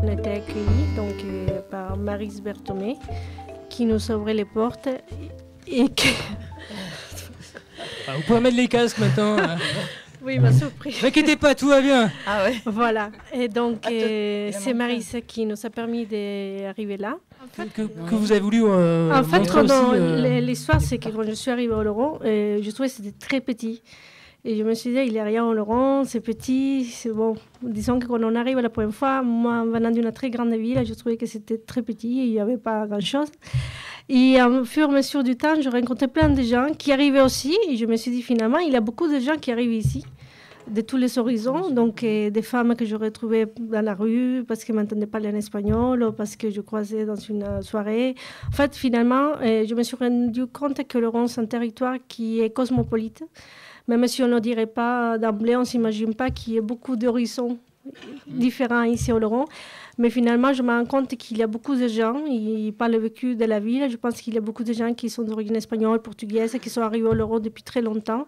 On a été accueillis donc, par Maryse Berthomé qui nous ouvrait les portes et que... Vous pouvez mettre les casques maintenant. Oui, il m'a surpris. Ne vous inquiétez pas, tout va bien. Ah ouais. Voilà. Et donc, c'est Maryse qui nous a permis d'arriver là. Que vous avez voulu en fait, montrer aussi, l'histoire, c'est que quand je suis arrivée au Laurent, je trouvais que c'était très petit. Et je me suis dit, il n'y a rien au Laurent, c'est petit, c'est bon. Disons que quand on arrive la première fois, moi, venant d'une très grande ville, je trouvais que c'était très petit et il n'y avait pas grand-chose. Et au fur et à mesure du temps, je rencontrais plein de gens qui arrivaient aussi. Et je me suis dit, finalement, il y a beaucoup de gens qui arrivent ici, de tous les horizons. Donc, des femmes que j'aurais trouvées dans la rue parce qu'elles ne m'entendaient pas en espagnol ou parce que je croisais dans une soirée. En fait, finalement, je me suis rendu compte que Laurent, c'est un territoire qui est cosmopolite. Même si on ne dirait pas d'emblée, on ne s'imagine pas qu'il y ait beaucoup d'horizons différents ici au Laurent. Mais finalement, je me rends compte qu'il y a beaucoup de gens, ils parlent le vécu de la ville. Je pense qu'il y a beaucoup de gens qui sont d'origine espagnole, portugaise, qui sont arrivés au Laurent depuis très longtemps.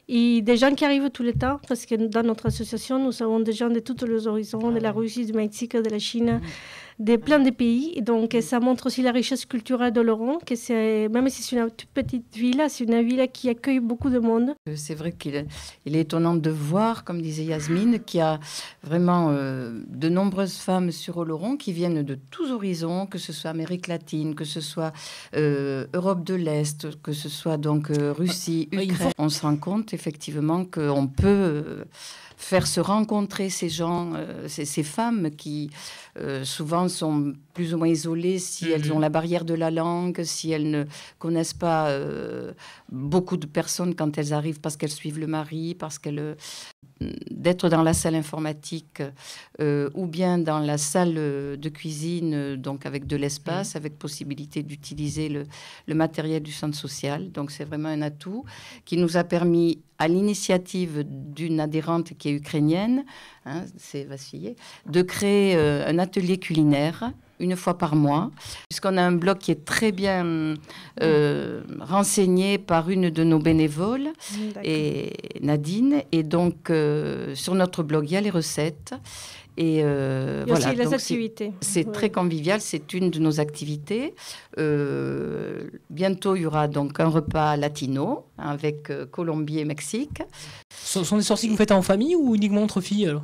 Et des gens qui arrivent tout le temps, parce que dans notre association, nous avons des gens de tous les horizons, de la Russie, du Mexique, de la Chine, de plein de pays. Et donc, ça montre aussi la richesse culturelle de Laurent, que c'est, même si c'est une toute petite ville, c'est une ville qui accueille beaucoup de monde. C'est vrai qu'il est étonnant de voir, comme disait Yasmine, qu'il y a vraiment de nombreuses femmes sur Oloron qui viennent de tous horizons, que ce soit Amérique latine, que ce soit Europe de l'Est, que ce soit donc Russie, Ukraine. On se rend compte effectivement qu'on peut faire se rencontrer ces gens, ces femmes qui souvent sont plus ou moins isolées si elles ont la barrière de la langue, si elles ne connaissent pas beaucoup de personnes quand elles arrivent parce qu'elles suivent le mari, parce qu'elles... d'être dans la salle informatique ou bien dans la salle de cuisine, donc avec de l'espace, avec possibilité d'utiliser le matériel du centre social. Donc c'est vraiment un atout qui nous a permis, à l'initiative d'une adhérente qui est ukrainienne, c'est Vassilier, de créer un atelier culinaire une fois par mois, puisqu'on a un blog qui est très bien renseigné par une de nos bénévoles, et Nadine. Et donc, sur notre blog, il y a les recettes. Et voilà, aussi les activités. C'est très convivial, c'est une de nos activités. Bientôt, il y aura donc un repas latino avec Colombie et Mexique. Ce sont des sorties que vous faites en famille ou uniquement entre filles alors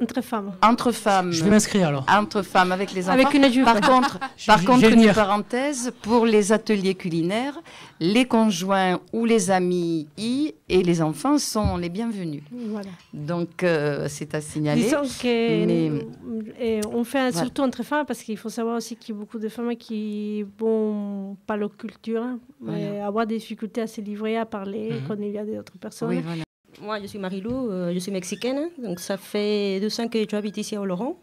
Entre femmes. Entre femmes. Je vais m'inscrire alors. Entre femmes avec les enfants. Avec une adulte. Par contre, une parenthèse, pour les ateliers culinaires, les conjoints ou les amis et les enfants sont les bienvenus. Voilà. Donc, c'est à signaler. Disons qu'on fait surtout entre femmes parce qu'il faut savoir aussi qu'il y a beaucoup de femmes qui vont pas leur culture, mais avoir des difficultés à se livrer, à parler quand il y a d'autres personnes. Oui, voilà. Moi, je suis Marilou, je suis mexicaine, donc ça fait 2 ans que j'habite ici au Laurent.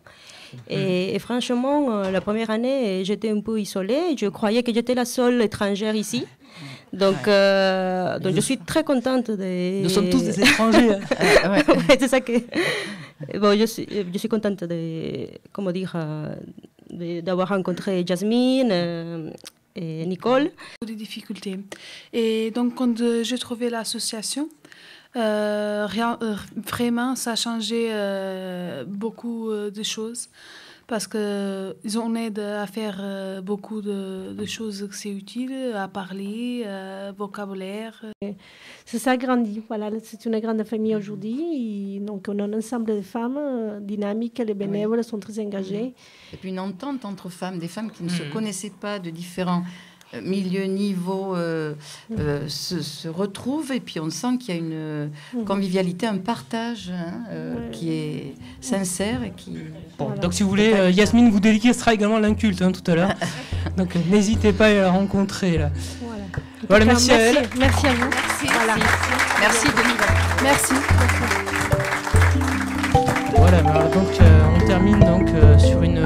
Et franchement, la première année, j'étais un peu isolée. Je croyais que j'étais la seule étrangère ici. Donc je suis très contente de... Nous sommes tous des étrangers. Ouais, c'est ça que... Bon, je suis contente de... Comment dire d'avoir rencontré Jasmine et Nicole. Des difficultés. Et donc, quand j'ai trouvé l'association, vraiment, ça a changé beaucoup de choses parce qu'ils ont aidé à faire beaucoup de choses que c'est utile, à parler, vocabulaire. Ça s'agrandit, voilà, c'est une grande famille aujourd'hui. Donc, on a un ensemble de femmes dynamiques, les bénévoles sont très engagés. Et puis une entente entre femmes, des femmes qui ne se connaissaient pas de différents milieux, niveaux, se retrouvent et puis on sent qu'il y a une convivialité, un partage qui est sincère et qui... Bon, voilà. Donc si vous voulez, Yasmine vous dédicacera également l'Inculte tout à l'heure. Donc n'hésitez pas à la rencontrer là. Voilà, merci à elle. Merci à vous. Merci. Voilà. Merci Denis. Merci. Voilà, donc on termine donc sur une